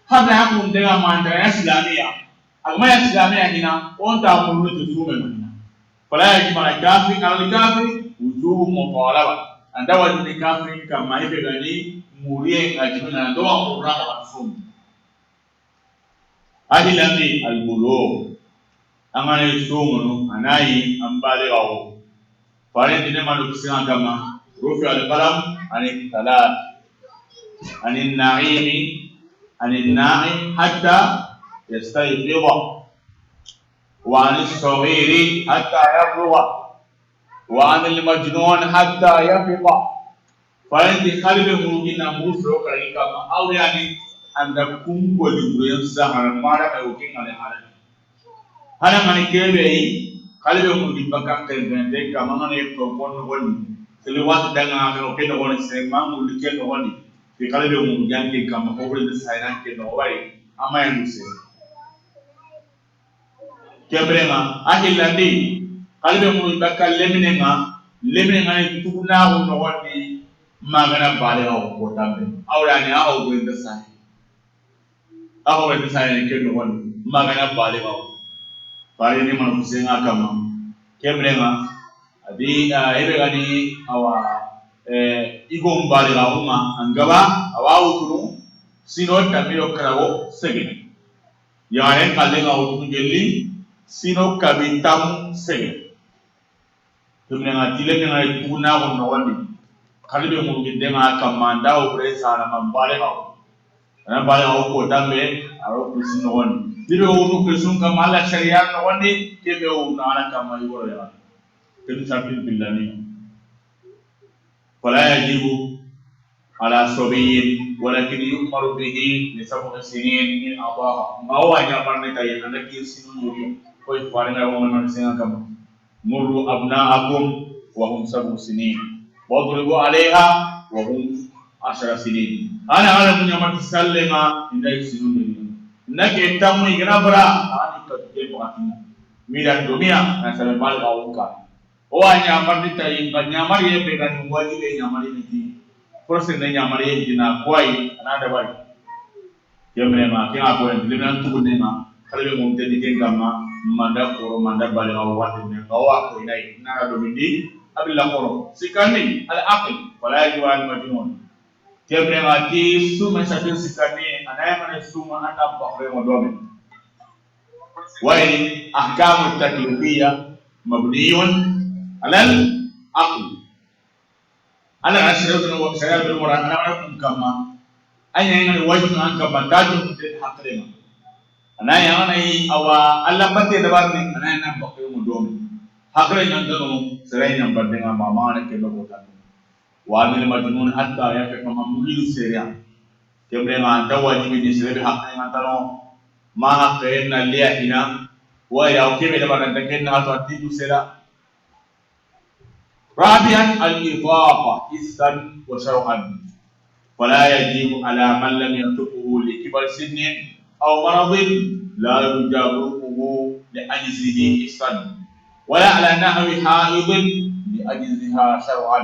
hada hakum dengan mantra Islamia agama Islamia hina onta mulu tusume mana pala gimana kafir kalau kafir wujuh mutalaba anda wajib kafir kama hivi gani mulie ngajibina ndoa kurana mafum ahilati albulu angana isumunu anai ambale wao pale dine manu kisanga kama rufi al-qalam ani talat ani naimi عن الناعم حتى يستيقظ وعن الصغير حتى يبلغ وعن المجنون حتى يفيق فأنت قلب ممكن نموت روكا كما أو يعني عندكم كل يوم سهر ما رأى يوكين على هذا هذا من كيبي قلب ممكن بكام تلبنتك كما من يكون هوني سلوات دعنا كوكين هوني سلمان مولكين هوني في قلب ممكن كما هو السائران كنوعي أما ينسى كبرنا أهلندي قلب ممكن لمننا يتونا ونواني ما غنا بالي أو كتامي أو يعني أو بين السائر كنوعي ما غنا بالي أو بالي نما نفسنا كما كبرنا أدي إبغاني أو igom bali la uma angaba awawutunu sino tamiro krawo sege yaren kallenga awutunu gelli sino kabitam sege tumnga tilenga tuna wonno wandi kalbe mu gidenga kamanda o presa na mambale hawo na bale hawo ko dambe aro kusino woni dibe wonu kesun kamala sharia no wandi kebe wonu ala kamayi woro ya kedu sapil billani فلا يجب على صبي ولكن يؤمر به ل7 سنين من أضاها ما هو أن يقرن تاي أنك يسنون يوم كوي فارنا ومن سنة كم مروا أبناءكم وهم 7 سنين واضربوا عليها وهم 10 سنين أنا من يوم تسلم إن يسنون يوم نك تام يجنا برا أنا كتير بقى ميران دنيا نسلم مال أوكا o anyamar ni tayi nyamar ye be kan wajibe nyamar ni forse ne nyamar ye dina kwai anada bai yemre ma kinga ko en linan tu ne ma kalbe mo te diken gama manda ko manda bale o wati ne gawa ko inai na do bindi abilla ko sikani al aql wala yuwal majnun yemre ma ti suma satin sikani anaya mane suma anda bakre mo dobe wai ahkamu taklifiyya mabniyun alal aql ala ashratu wa sayyidu murana kama anya ngani wajib an ka bandaju de hakrema anaya ngani awa alla batte da barne anaya nan bakke mu domi hakre nan dano sarai nan badde ma mama ne ke logo tan wa min majnun hatta ya ka kama mulidu seria kemre ma da wajibi ni sere hakre nan dano ma hakre na liya ina wa ya kebe da barne da ken na to atidu sera رابعا الإضافة حسا وشرعا فلا يجب على من لم يتقه لكبر سن أو مرض لا يجابره لأجزه حسا ولا على نحو حائض لأجزها شرعا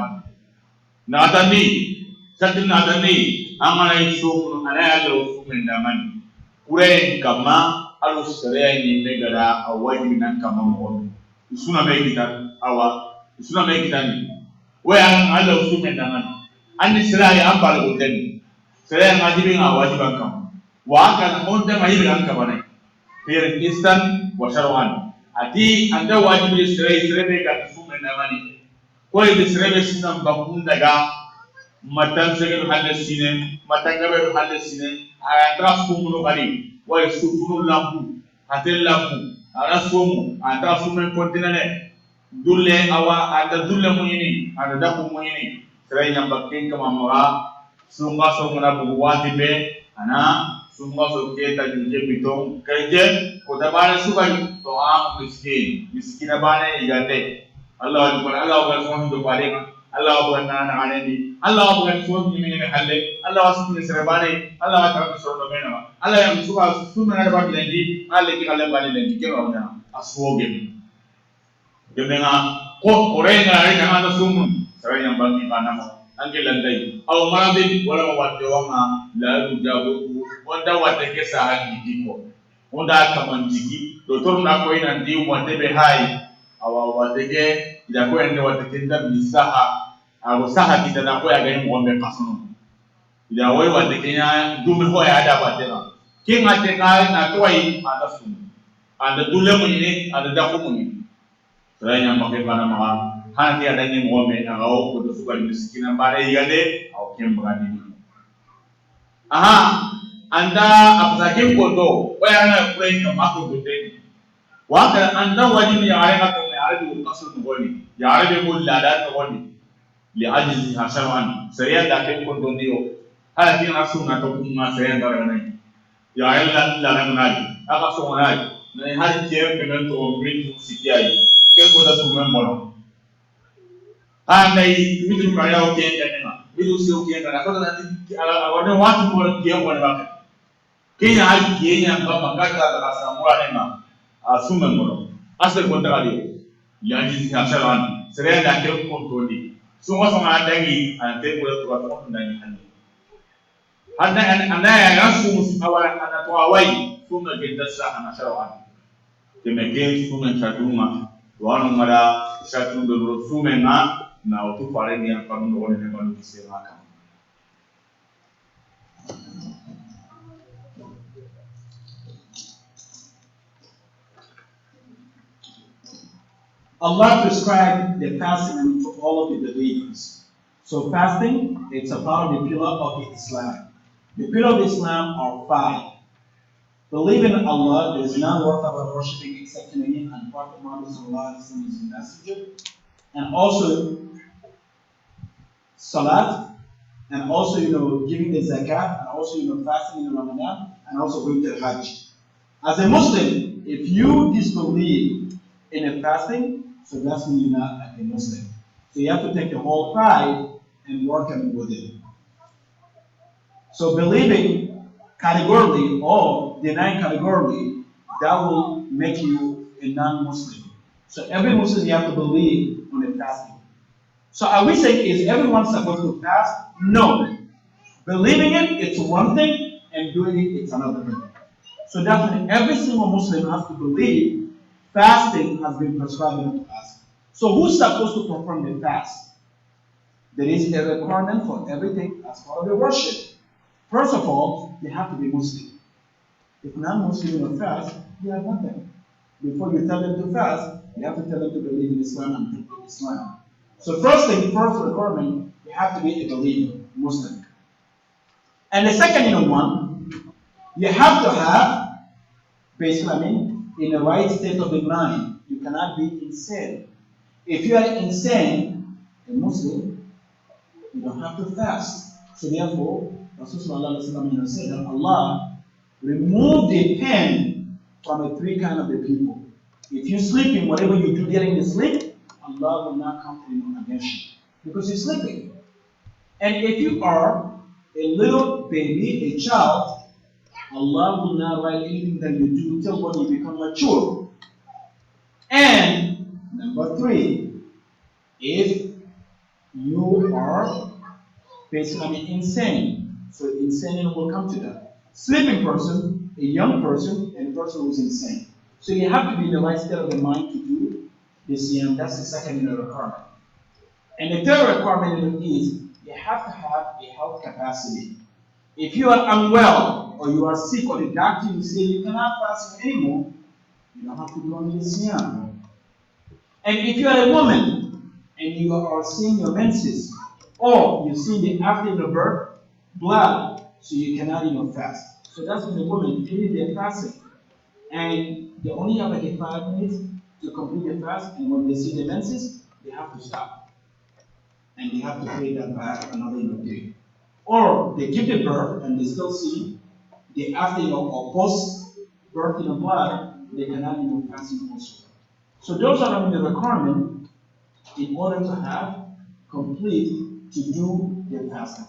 نعتني سكن نعتني أما يسوق أنا أدرس من دمان كورين كما السريان نجدا أو واجبنا كما مقول يسونا بيجدا أو suna mai kitani waya Allah su men dangan anni sirai ambal goten sirai ngajibin awajiban kam wa kan honda mayiban kam bane fer istan wa shar'an ati anda wajibi sirai be kan su men dangani ko ibe sirai be sinan bakun daga matan segel halle sine matan gabe halle sine atra sumuno bari wa sufunu lampu hatel lampu ara sumu atra sumen kontinene dulle awa ada dulle muyini ada daku muyini serai nyambakin ke mamora sunga sungna buwati be ana sunga soke tajuje bitong kerje kota bana sukai to am miskin bana igande Allah akbar Allah akbar sunnah bale Allah akbar na aneni Allah akbar sunnah ni me halle Allah sunnah serebane Allah akbar sunnah mena Allah yang suka sunnah ada bagi lagi halle ki halle bale lagi kero na aswoge Dengan kok orang yang ada nama sumun, saya yang bagi panama, angkel landai. Awal malam ini, walau wajah wanga, lalu jauh wanda wateke saha gidiko wanda kamanjiki dotor na ko ina ndi wande be hai awa wateke ida ko ende wateke nda misaha awo saha kita na ko ya ga mo be kasunu ida wai wateke nya dumi ho ya da batena kinga te na to yi anda sunu anda dule mo ni anda da ko mo ni Selain yang pakai panah mahal, hati adanya ngome agak kudu suka miskin pada igade, au kem berani dulu. Aha, anda apsakim kodo, wayana kurain kamaku gede. Waka anda wajib yare ngato yare di ukasul ngoni, yare di mul lada ngoni. Li ajiz hasawan, saya dakem kodo dio. Hati nasu ngato kuma saya ndarane. Yare lada ngai, aka so ngai. Na hati jem kemen to bring sikiai. Kembo da sumen mono andai mitu kaya o kien kana mitu si o kien kana ko da ala awade watu mo kien mo ba kenya ai kenya ba makata da samura ne ma asumen mono asal ko da ali ya ji ta salan sere da ke ko to ni so ma so ma dangi an te ko to ko to dangi hande anda ya nasu awala ana to awai kuma ke dasa ana shawan temeke sumen chatuma wanu mara chatu do sumen na otu pare ni akam no ne manu kise maka Allah prescribed the fasting for all of the believers. So fasting, it's a part of the pillar of Islam. The pillar of Islam are five. Believing in Allah, there is none worth about worshipping except in Him, and Prophet Muhammad sallallahu alaihi wasallam is the messenger. And also salat, and also giving the zakat, and also fasting in Ramadan, and also going to Hajj. As a Muslim, if you disbelieve in a fasting, so that's when you're not a Muslim. So you have to take the whole five and work with it. So believing categorically or denying categorically, that will make you a non-Muslim. So every Muslim you have to believe on the fasting. So are we saying is everyone supposed to fast? No. Believing it, it's one thing, and doing it, it's another thing. So definitely every single Muslim has to believe fasting has been prescribed in the fast. So who's supposed to perform the fast? There is a requirement for everything as part of the worship. First of all, you have to be Muslim. If non-Muslim will fast, you have nothing. Before you tell them to fast, you have to tell them to believe in Islam and think in Islam. So first requirement, you have to be a believer, Muslim. And the second one, you have to have, basically, in the right state of the mind. You cannot be insane. If you are insane, a Muslim, you don't have to fast. So therefore, Rasulullah said that Allah removed the pain from the three kinds of the people. If you're sleeping, whatever you do during the sleep, Allah will not count it against you because you're sleeping. And if you are a little baby, a child, Allah will not write anything that you do until when you become mature. And number three, if you are basically insane, so insane will come to that. Sleeping person, a young person, and a person who's insane. So you have to be in the right state of the mind to do this. That's the second requirement. And the third requirement is you have to have a health capacity. If you are unwell or you are sick or the doctor you say you cannot fast anymore, you don't have to go on this siyam. And if you are a woman and you are seeing your menses or you see the after the birth blood, so you cannot even fast. So that's when the woman finish their fasting. And they only have like 5 minutes to complete the fast, and when they see the menses, they have to stop. And they have to pay that back another day. Or they give the birth and they still see the after or post birth in the blood, they cannot even fast also. So those are the requirements in order to have complete to do the fasting.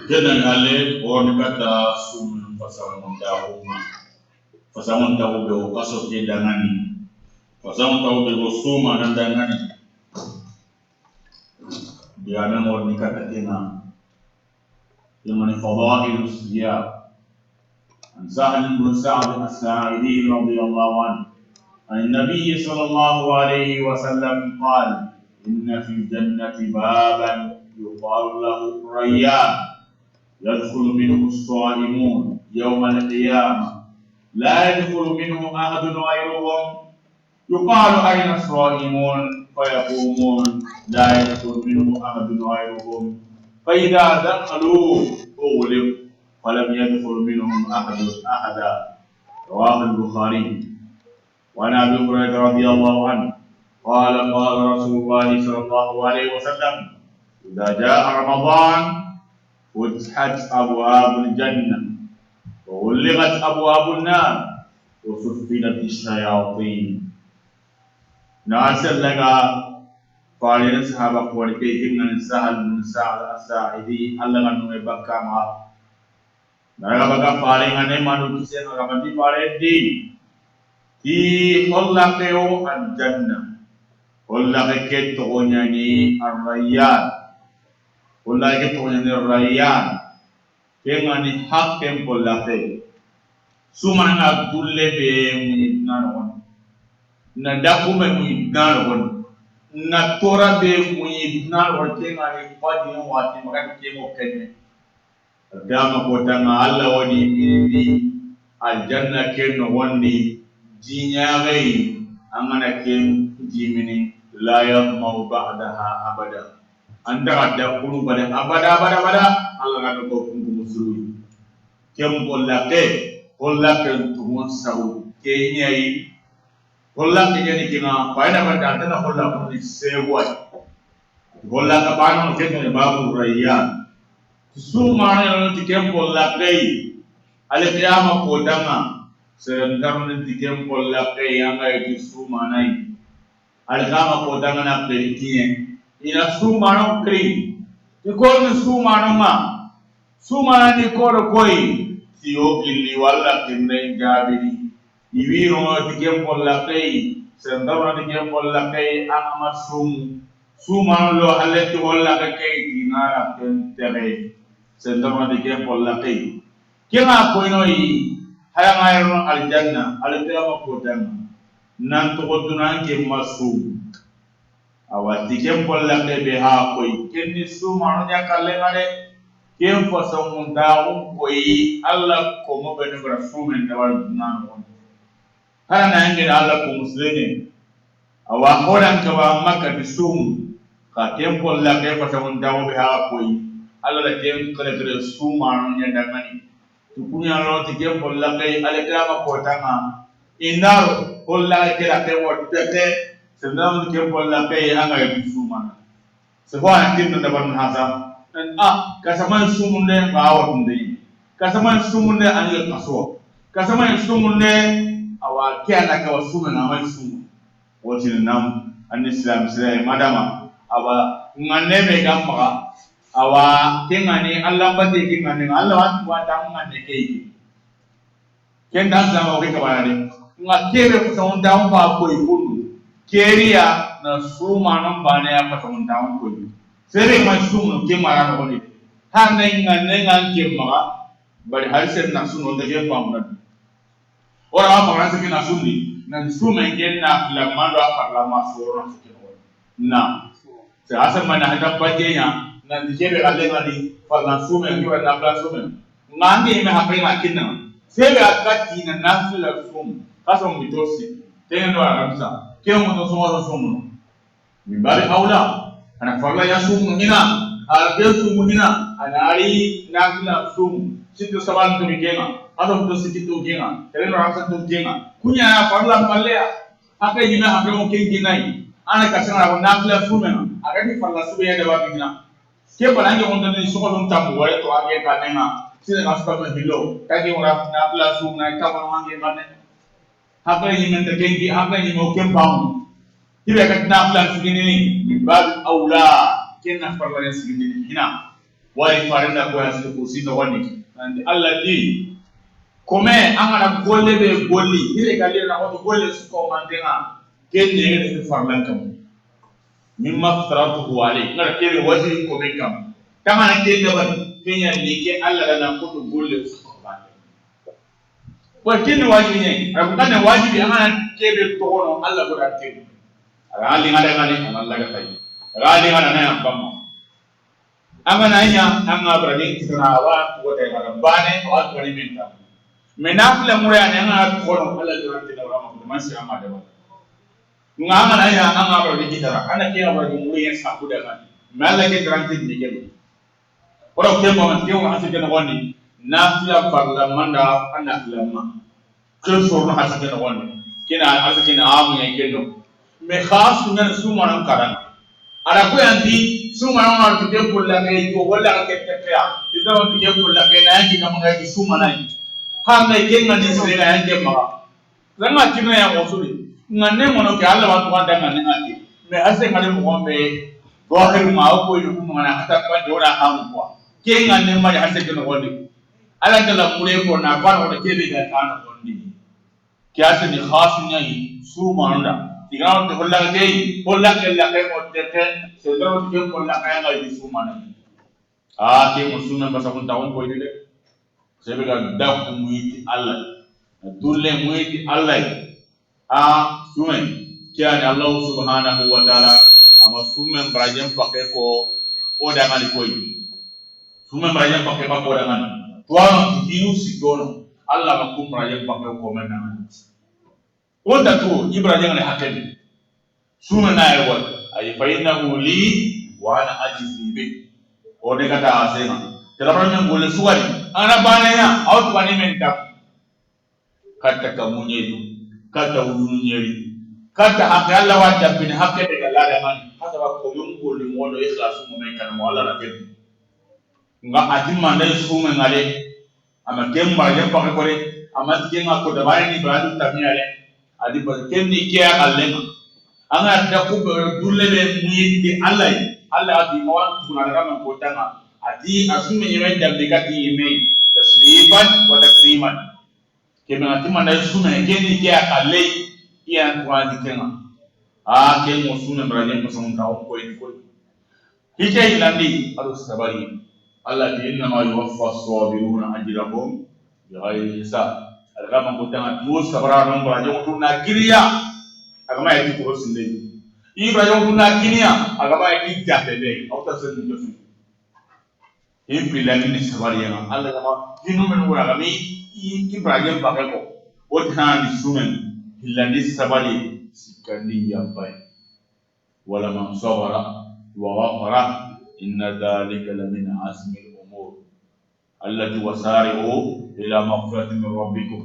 Kenan ale on kata sum pasamun tahu be o kaso ke dangani pasamun tahu be o suma nan dangani يا من ورنكتنا يمن فضائل الصيام عن سهل بن سعد الساعدي رضي الله عنه عن النبي صلى الله عليه وسلم قال إن في الجنة بابا يقال له ريان يدخل منه الصائمون يوم القيامة لا يدخل منه أحد غيرهم يقال أين الصائمون فيقومون لا يدخل منه أحد غيرهم فإذا دخلوا أغلق فلم يدخل منهم أحدا رواه البخاري. وعن أبي هريرة رضي الله عنه قال قال رسول الله صلى الله عليه وسلم إذا جاء رمضان فتحت أبواب الجنة وغلقت أبواب النار وسفلت الشياطين. ناسل لك فارين صحابة قولكي إن سهل بن سعد الساعدي الله أنه يبكى معه نرى بكى فارين أنه منو كسين رمضي فارين دي الله كيو الجنة الله كي تغنيني الريان الله كي تغنيني الريان كيغاني حق كم الله كي سمعنا كل بهم نانون نداكم بهم نانون نتورا بهم نانون كيغاني فادي واتي مكان كيمو كني دام كوتانا الله ودي بيدي الجنة كينو وندي جينياغي أمانا كيم جيميني لا يطمع بعدها أبدا أنت قد تقول بدا أبدا الله قد تقول مسلوي كم قل لك تمون سعود كينياي قل لك يعني كنا فاينا بدا أنتنا قل لك نسيبوي قل لك بانون كنا باب الريان سو مانا نتكلم قل لك على قيامة قدامنا serentarun tikem polla pe yanga itu sumanai algama podanga na pelitien ina sumano kri ikon sumano ma sumana ni koro koi tio gilli walla kinne jabiri iwiro tikem polla pe serentarun tikem polla pe ama sumano lo haleti walla ke dinara tentere serentarun tikem polla pe kema koinoi hayang ayron aljanna alqiyama kodanga nan to goduna ke masu awati kem pollabe be ha koy kenni su manu nya kalle ngare kem faso munda koy alla ko mo be ngara sumen dawal nan won hana ngi alla ko muslimi awa horan ka ba makka bisum ka kem pollabe faso munda be ha koy alla la kem kare su manu nya dangani tukunya lo tike polla kai alekama kotanga inaro polla kira ke wotte sendam ke polla kai anga bisuma se ho antin da ban hasa kasaman sumunde bawo tunde kasaman sumunde anje kaso kasaman sumunde awa kiana ka wasuma na mai sumu wotin nam an islam sira madama awa nganne gamma awa kengani Allah bade kengani Allah wa ngane kei kenda sama ke kabare ngakere kusaun daun ba ko ikunu keria na suma non bane ya kusaun daun ko sere ma sumu ke mara no ni hande ngane nganke ma bari halsen na sunu de ke pamna ora ma fara se na sunni na suma ngenna la mando afala masoro na se asa mana hada pajenya na dijebe kale ngani fala sume ngiwa na fala sume ngangi me hape makina sebe akati na nafila sume kasa mitosi tendo aramsa kio mto sumo sumo mibari aula ana fala ya sumu hina albe sumu hina anari nafila sumu situ saban tu bikenga kasa mto situ kenga tendo aramsa tu kenga kunya ya fala malea hape hina hape mo kenginai ana kasana nafila sume akati fala sume ya dawa bingina ke balange wonda ni soko dum tamu wala to age kanenga sine nasta me hilo kage ora na place na ka wona age kanenga hakka ni men tengi hakka ni mo kembam tibe kat na place gini ni bab aula kenna farla sigini hina wali farenda ko yasu ko sino woni and Allah di come angana golle be golli hire kale na ko golle su ko mandenga kenne ne farla kam mimma faratuhu alayhi ngara kebe wajibi ko be kam kama na kebe ba kenya leke Allah dana ko to golle su ko ba ko kin wajibi ne abu kan wajibi amana kebe to hono Allah ko da kebe ali ngada ngani Allah ga tayi ali ngada na bamma amana nya anga bradi kitana wa ko te marabane wa ko ni minta menafla mura ne anga ko hono Allah ga tayi da rama ko man si amada ba ngama na ya anga bradi kitara ana ke bradi muri en sa kuda kan mala ke garanti ni ke ora ke mo man ke wa asike na woni nafla parlamanda ana lamma ke so no asike na woni kina asike na amu ne ke no me khas na suma nan karan ara ko yanti suma nan ma ke kulla ke ko wala ke tekya idan ke kulla ke na yanti na mga ke suma nan ha me ke ngani sire na yanti ma langa kina ya osuri ngane mono ke Allah wa tuanda ngane ngati me ase ngale mo be bohir ma ko yu mo na hata kwa jora am kwa ke ngane ma ya ase ke no woni ala kala mure ko na kwa no ke be ga kana woni ke ase ni khas nyai su manda tigano te holla ke la ke mo te se do ke holla ka ngai su mana ke mo su me basa kun tawon ko ide se be ga da ku muiti Allah dulle muiti Allah sume kiani Allah subhanahu wa ta'ala ama sume mbrajem pake ko oda ngani koi sume mbrajem pake ko oda ngani tuano hiu sigono Allah makum mbrajem pake ko mena ngani onda tu ibrahim ngani hakemi sume na ewa ay fa innahu li wa ana ajizi bi ode kata asema telabran ngole suwari ana banaya au tubani menta kata kamunyeli kata unyeli kata hake Allah wata bin hake de galada man hata ba ko yungo li modo ikhlasu mo men kan mo Allah na ken nga atima ndel sume ngale ama kemba je pa ko re ama kenga ko da bayani ba tamiyale adi ba kenni ke allema anga da ku dulle be muyiti Allah adi mawan tuna ramen ko tanga adi asume yemen dambe kati yemen tasrifan wa takriman kebe atima ndel sume kenni ke allai iya tuwaji kenga ke mo sume brajem ko son taw ko ni ko hike ilandi adu sabari Allah di inna ma yuwaffa as-sabiruna ajrahum bighayri hisab algama kutanga tu sabara non brajem ko na kiriya agama yati ko sinde i brajem ko na kiriya agama yati jatede auta sen josu impilani ni sabari ya Allah gama dinu men wala gami i brajem bakako o tan di sumen ilandi sabari sikandi yampai wala man sabara wa ghafara inna dhalika la min azmi al-umur allati wasari'u ila maghfiratin min rabbikum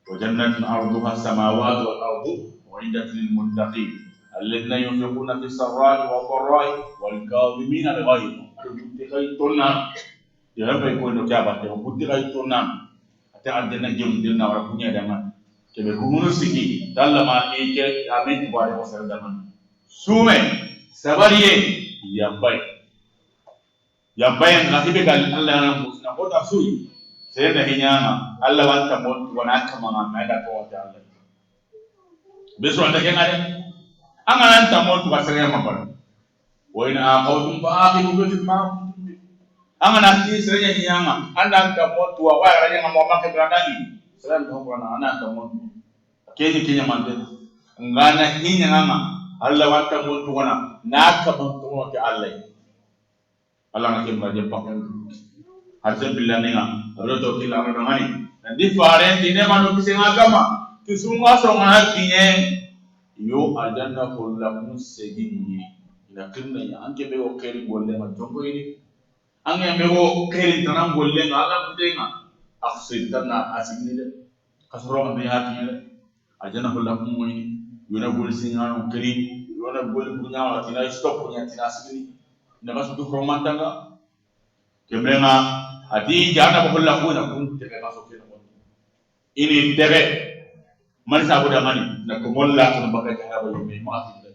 wa jannatin 'arduha as-samawati wal ardu u'iddat lil muttaqin alladhina yunfiquna fis sarra'i wad dharra'i wal kadhimina al-ghayz arjukai tonna ya bai ko no kaba te butti tonna ata adena jëm dina wara kunya dama kebe kumunu siki dallama ke amin tuware ko sar daman sume sabariye yambai ngasibe gal Allah na musna ko ta sui sai da hinyama Allah wanta mon wana kama ma da ko ta Allah beso anda ke ngade angana ta mon ko sare ma bar wa in aqawtum fa aqimu bi ma angana ti sare hinyama anda ta mon to wa ra nyama mo ma ke brandani sare to ko na ana ta mon kenyi kenya mande ngana hinya ngama Allah wanta mon to wana na ka mon to ke Allah na ke mbaje pakken harse billani nga roto kila na ngani ndi fare ndi ne manu kisenga kama kisunga so ngana kinye yo aljanna kullu musegini ina kinna ya anke be o keri golle ma jongo ini ange be o keri tanam golle ma ala kutenga afsidana asigni de kasro ma be hakine aljanna kullu muini yona gol singa keri yona gol bunya wa tina stop nya tina asigni na basu du romantanga kemenga adi jana ko la ko na kun tebe baso ke no ini tebe man sa boda mani na ko molla ko baka ka haba yime ma fi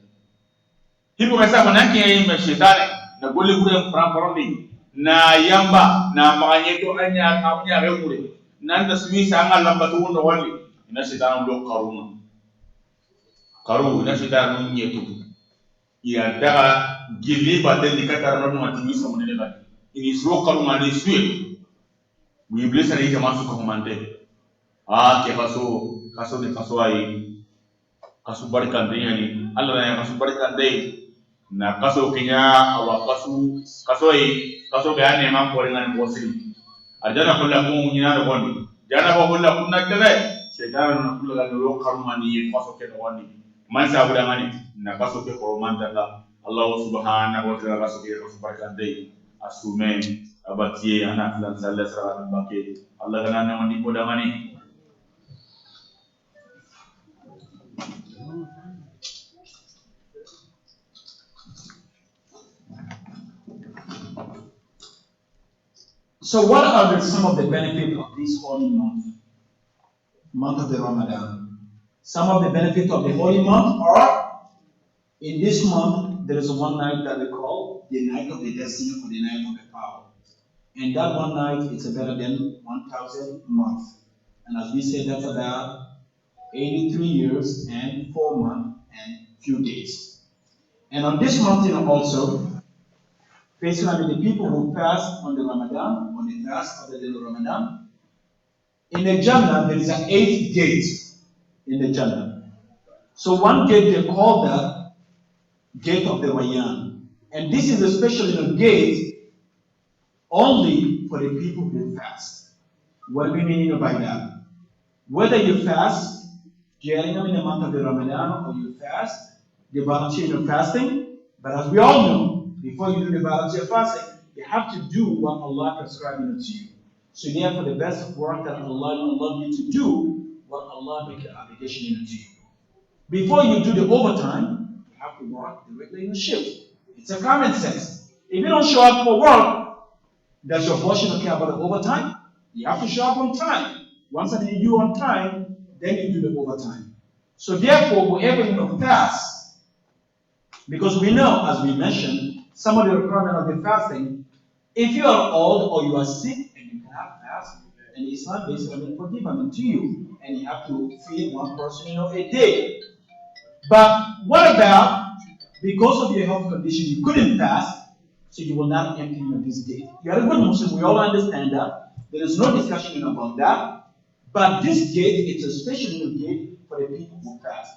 hibu mesa ko nan ke me shetane na gole gure pramparoni na yamba na maganye to anya kamnya re gure nan da sumi sa an lamba to wondo wali ina shetane do karu ina shetane nyetu ya daga gilli baten di katar no mati ni samu ne ba ini so kalu mani suye bu iblis ari jama su ko mante ke kaso ni kaso ai kaso barkan de yani Allah na kaso barkan de na kaso kinya awa kaso ga ne man ko ringan bosiri ajana kullu mu nyina da woni jana ba kullu kunna kebe setan na kullu ga no karmani kaso ke da woni man sa buda mani na kaso ke ko man da Allah subhanahu wa ta'ala kaso ke kaso barkan de asume abatie ana filan sallallahu alaihi wasallam bake Allah ga na mani ko da mani. So what are some of the benefits of this holy month of the Ramadan? Some of the benefits of the holy month are, in this month, there is one night that we call the night of the destiny or the night of the power. And that one night is better than 1,000 months. And as we said, that's about 83 years and 4 months and few days. And on this month, also, basically the people who fast on the Ramadan, on the fast of the little Ramadan, in the Jannah, there is an 8 gates in the Jannah. So one gate, they call that gate of the Rayyan. And this is especially a gate only for the people who fast. What do we mean by that? Whether you fast during the month of the Ramadan or you fast, the volunteer of fasting, but as we all know, before you do the volunteer fasting, you have to do what Allah prescribed to you. So therefore, the best work that Allah will love you to do, what Allah make an obligation into you. Before you do the overtime, you have to work the regular shift. It's a common sense. If you don't show up for work, does your boss not care about the overtime? You have to show up on time. Once you do on time, then you do the overtime. So therefore, wherever you fast, because we know, as we mentioned, some of the requirements of the fasting, if you are old or you are sick and you cannot fast, and Islam basically forgiven to you, and you have to feed one person a day. But what about because of your health condition you couldn't fast, so you will not enter into this day? You are a good Muslim, we all understand that. There is no discussion about that. But this gate is a special gate for the people who fast.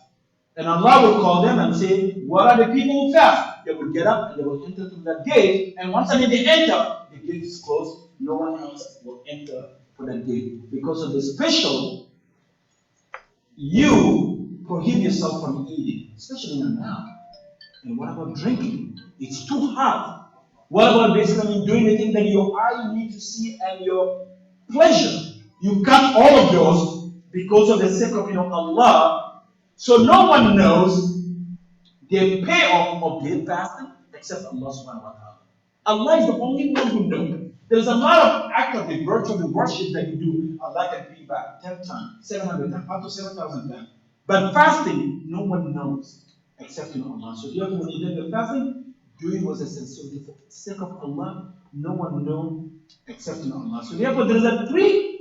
And Allah will call them and say, what are the people who fast? They will get up and they will enter through that gate. And once they enter, the gate is closed. No one else will enter for that gate. Because of the special, you prohibit yourself from eating, especially now. And what about drinking? It's too hard. What about basically doing the thing that your eye need to see and your pleasure? You cut all of those because of the sake of Allah. So no one knows the payoff of their fasting except Allah subhanahu wa ta'ala. Allah is the only one who knows. There's a lot of act of the virtue of the worship that you do. Allah can pay back 10 times, 700 times, up to 7,000 times. But fasting, no one knows except Allah. So therefore, when you did the fasting, do it was a sincerity for the sake of Allah. No one knows except Allah. So therefore, there is a 3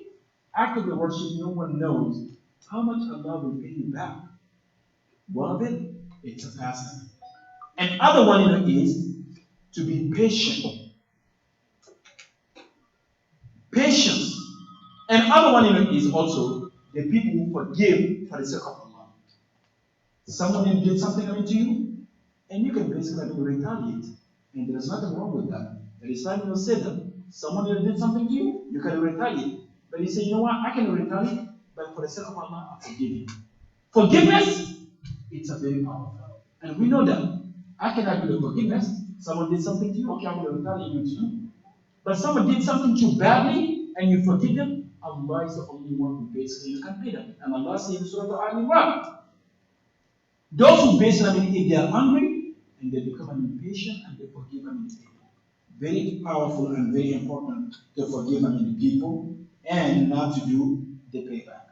act of the worship no one knows how much Allah will pay you back. One of it, it's a fasting. And other one is to be patient. Patience. And other one is also the people who forgive for the sake of Allah. Someone did something to you, and you can basically retaliate. And there is nothing wrong with that. There is nothing to say that. Someone did something to you, you can retaliate. But you say, you know what, I can retaliate, but for the sake of Allah, I forgive you. Forgiveness, it's a very powerful. And we know that. I cannot do the forgiveness. Someone did something to you, okay, I will retaliate to you. But someone did something to you badly, and you forgive them, Allah is the only one who basically you can pay them. And Allah says in Surah Al-Imran, those who basically, if they are hungry, and they become impatient, and they forgive the people. Very powerful and very important to forgive the people, and not to do the payback.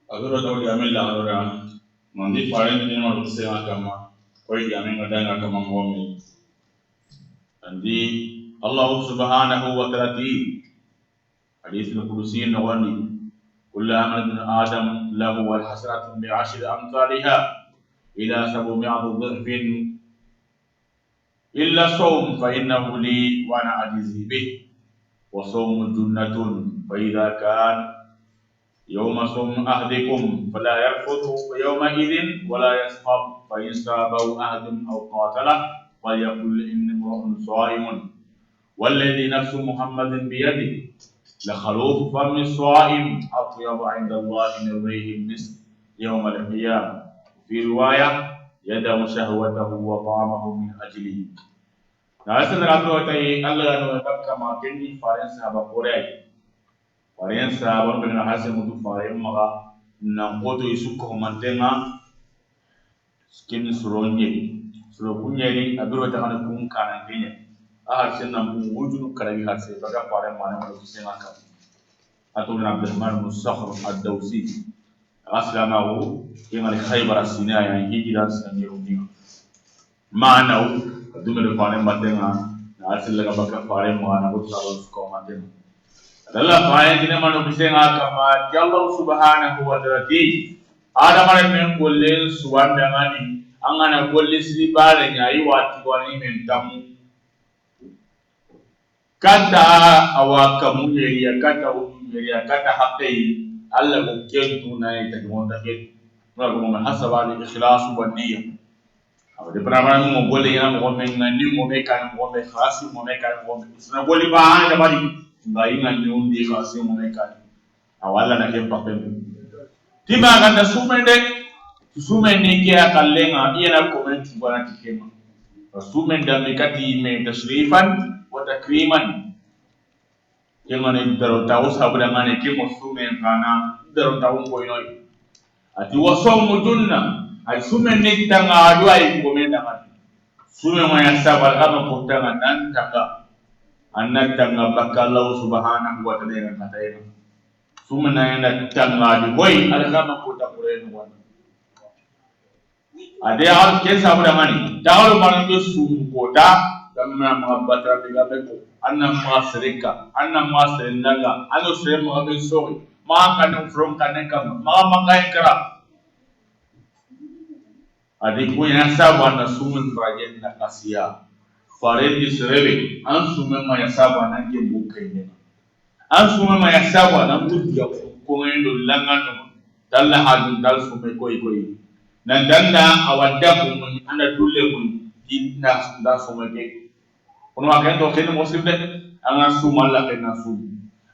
Adoro daudi amela adora mandi paren ni ma ruse kama koi diamen ngadanga kama ngomi andi Allah subhanahu wa ta'ala hadis no kudusi no wani كل عمل ابن آدم له الحسنة بعشر أمثالها إلى 700 ضعف إلا الصوم فإنه لي وأنا أجزي به وصوم جنة فإذا كان يوم صوم أحدكم فلا يرفض يومئذ ولا يسخب فإن سابه أحد أو قاتله فليقل إني امرؤ صائم والذي نفس محمد بيده لخلوف فم الصائم أطيب عند الله من ريح المسك يوم القيامة في رواية يدع شهوته وطعامه من أجله. نحن نقول الله أنه كما كني فارن سابا قرأي فارن سابا بين حسن مدو فارن مغا نقول يسوع كمانتنا skin suronye surokunyeri abiro takana kun kana kenya ahar senna wujunu karagi harse baga pare mane mo senga ka atuna abdurrahman musakhr ad-dawsi aslamahu yengali khaybar sinaya ya hijira sanyiru ni maanaw dumele pare matenga na asilla baka pare mana ko sabo ko matenga dalla pare dina mano bisenga kama Allah subhanahu wa ta'ala adamare men golle suwanda ngani angana golle sidi bare nyai wati wani men tamu kata awaka munyeri kata unyeri kata haqqi alla ko kentu na ita monta ke mura ko ma hasaba al ikhlas wa niyya awde brahman mo golle yana mo men ngani mo me kan mo me khasi mo me kan mo isna golle ba ana bari ngai ngani undi khasi mo me kan awalla na ke papen tiba kanda sumende kia kalenga ina comment bwana tikema sumenda mikati me tashrifan wa takriman kemane daro tawo sabda ngane kemo sumen kana daro tawo koinoi ati wasomu junna ay sumende tanga adu ay komenda ngati sumen maya sabar kama kutanga nan tanga anna tanga bakallahu subhanahu wa ta'ala ngataena sumena enda tanga di boy alkama kota kurenu wana ade al kesa buda mani tawlo manando sum kota tamna mahabbatra diga beko anna masrika anna masrendaga anu sre mo be sori ma kanu from kaneka ma makai kara ade ko yana sabana sumun rajen na kasiya farendi srebe an sumen ma ya sabana ke bukai ne an sumen ma ya sabana budiya ko ngendo langano dalla hadun dal sume koy nan danda awadda ko mun anda dulle mun dinna da sume ke kono akan to ken muslim de anga suma la ken sum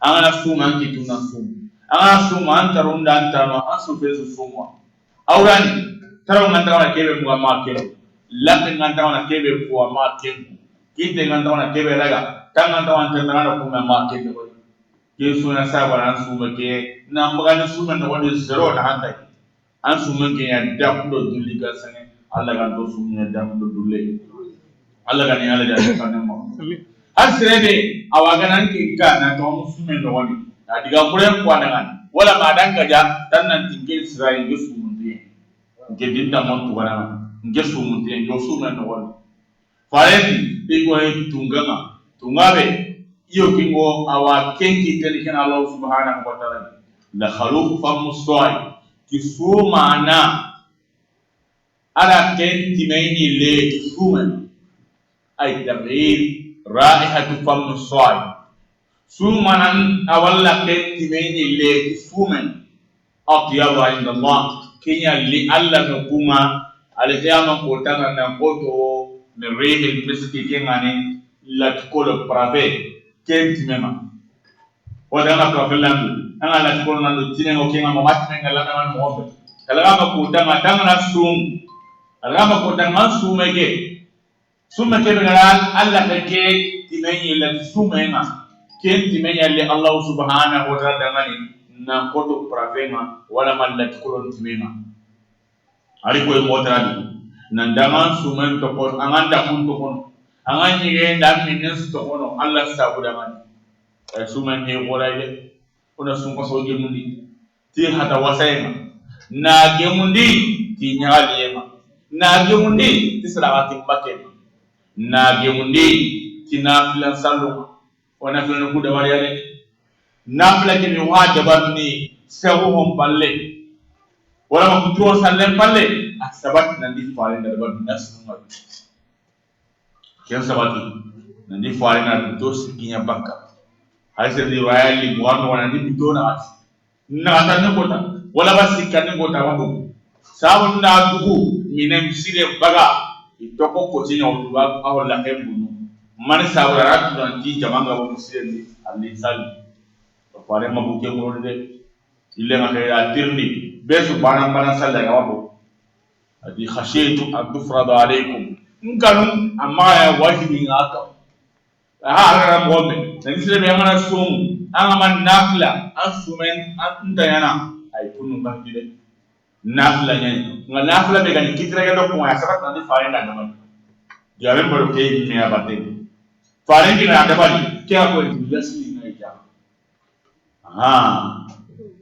anga suma ki tunna sum anga suma antarunda antano asu fesu sumwa awrani taraw nganta wana kebe mu ma ke la ken nganta wana kebe ko ma ke kite nganta wana kebe laga tanga nganta wana tanga ko ma ke ko Yesu na sabara an suma ke na magana suma na wani zero na handa an suma ke ya da kudo dulli ga sane Allah ga do suma da kudo dulle Allah ga ni Allah da ka ne mo asrebe awaga nan ke ka na to suma no wani na diga kure kwa nan wala ma dan ga ja dan nan tinge Israel ge suma ndi ge dinda mon to wana ge suma ndi ge suma no wani faedi be ko e tungabe iyo kingo awa kenki teli kana Allah subhanahu wa ta'ala la khaluf fam mustai kisumana ala kenti meini le suman ay tabir raihatu fam mustai sumanan awalla kenti meini le suman atiyaba inda Allah kinya li alla nukuma aliyama kotanga na koto ne rihil miski kengani la kolo prave kenti mema wada na profilandu anga la tikolo nando tine ngokenga mamati menga la na ngombe kalama kutanga tanga na sum kalama kutanga sumege ngala alla ke timenyi la sumenga kenti menya le Allah subhanahu wa ta'ala ngani na koto profema wala malla tikolo timema ari ko motrani nandama sumen to kon anganda kun to kon angan yige ndam minus to kono Allah sabuda ngani sumen he wolaide ona sumpa so gemundi ti hata wasaima na gemundi ti nyaliyema na gemundi ti salawati mbakema na gemundi ti nafila sallu ona fil kuda wariyale nafila ke ni wada bamni sewuhum palle wala ma kutro sallen palle sabat nandi faare na ba nasnga ken sabati nandi faare na do sikinya bakka haise di wayali buano wana di bitona na atane kota wala ba sikane kota wabo sabu na dugu minem sire baga itoko kotinya oduwa awla kembunu man sabu ratu na di jamanga bo sire ni ali sali faare ma buke mo de ile nga kaya tirni besu bana salla ga wabo adi khashitu an tufrada alaykum nganu amma ya wajibi ngaka ha ngombe na nisle be ngana sum anga man nafla asumen antayana ay kunu bakide nafla nyen nga nafla be gani kitra ga do ko ya sabat na di faare na gaman jare baro ke ni ya batte faare ki na da bali ke ko lasli na ja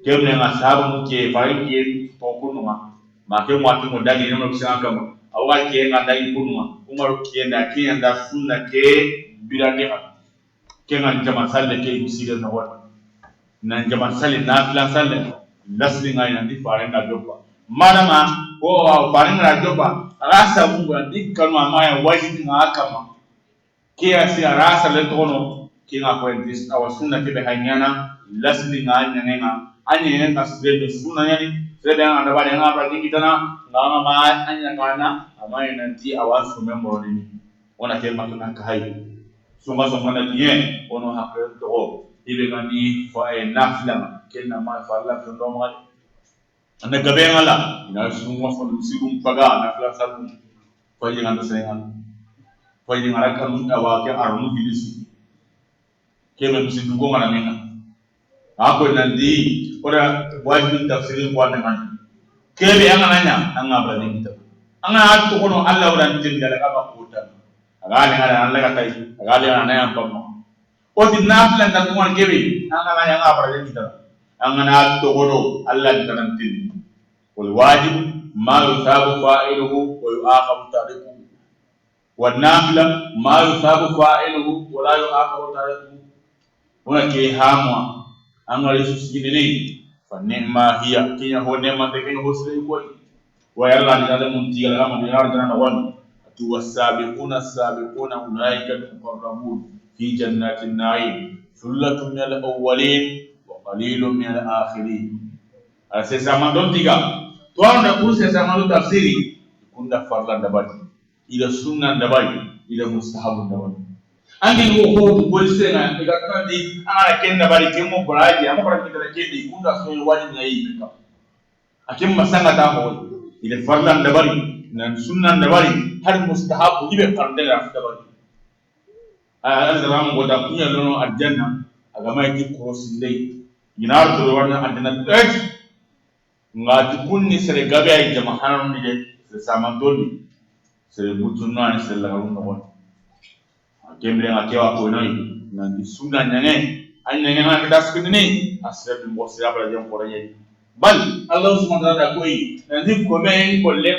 kemne nga sabu ke farin ke to kunuma ma ke mo ati mo dagi no bisa kama awa ke nga dagi kunuma umar ke na ke anda sunna ke birani ha ke nga jama salle ke musire no wala nan jama salle na plan salle lasli nga ina di farin na jobba madama ko farin na jobba rasa mungu ndi kanu amaya wajibi nga kama ke asi rasa le tono ke nga ko ndis awa sunna ke be hanyana lasli nga nyanena anye na sebe suna yani sebe anga bale nga pra kitana nga ma anya kana amai nanti awasu memoro ni ona ke makuna kai suma na die ono hakre to ibe ngani fa e nafla kenna ma fa la to ndo mal anda gabe ngala ina suma fa sirum paga nafla sabu fa yi nganda sengal fa yi ngara kan awa ke armu bilisi ke me msidu go ngana mena ako nanti ora wajib tafsir ko nan kebe ananya anga brani kita anga atto kono alla ora tindala ka bakuta agali ngala alla ka tai agali ngala ya pammo o di nafla nda ko kebe anga anga brani kita anga atto kono alla tanantin wal wajib ma yusabu fa'iluhu wa yu'aqabu tariquhu wan nafila ma yusabu fa'iluhu wa la yu'aqabu tariquhu ona ke hamwa anga yesus gidene fa nema hiya kinya ho nema te kinya ho sire ko wa yalla ni dala mun tigal ama ni arda na wan atu wasabiquna sabiquna ulaika al-muqarrabun fi jannatin na'im thullatun min al-awwalin wa qalilun min al-akhirin ase sama don tiga to anda ku se sama do tafsiri kunda farla dabati ila sunna dabati ila mustahabun dabati angi ngo ko senga ikakana di ana kenda bari kemo baraji ama bara kitala kendi kunda so waji na yi ka akim masanga ta ho ile farlan da bari nan sunnan da bari har mustahab ibe kandela da bari azram goda kunya lono aljanna agama ki cross lay yinar to warna aljanna ngati kunni sere gabe ay jama'an ni de samandoni sere butunna ni sere lagarun no kemre nga kewa ko noy nan sunna nyane an nyane nga das kidini asre bi mo sira bala jam ko bal allah subhanahu wa ta'ala ko yi nan ko men ko le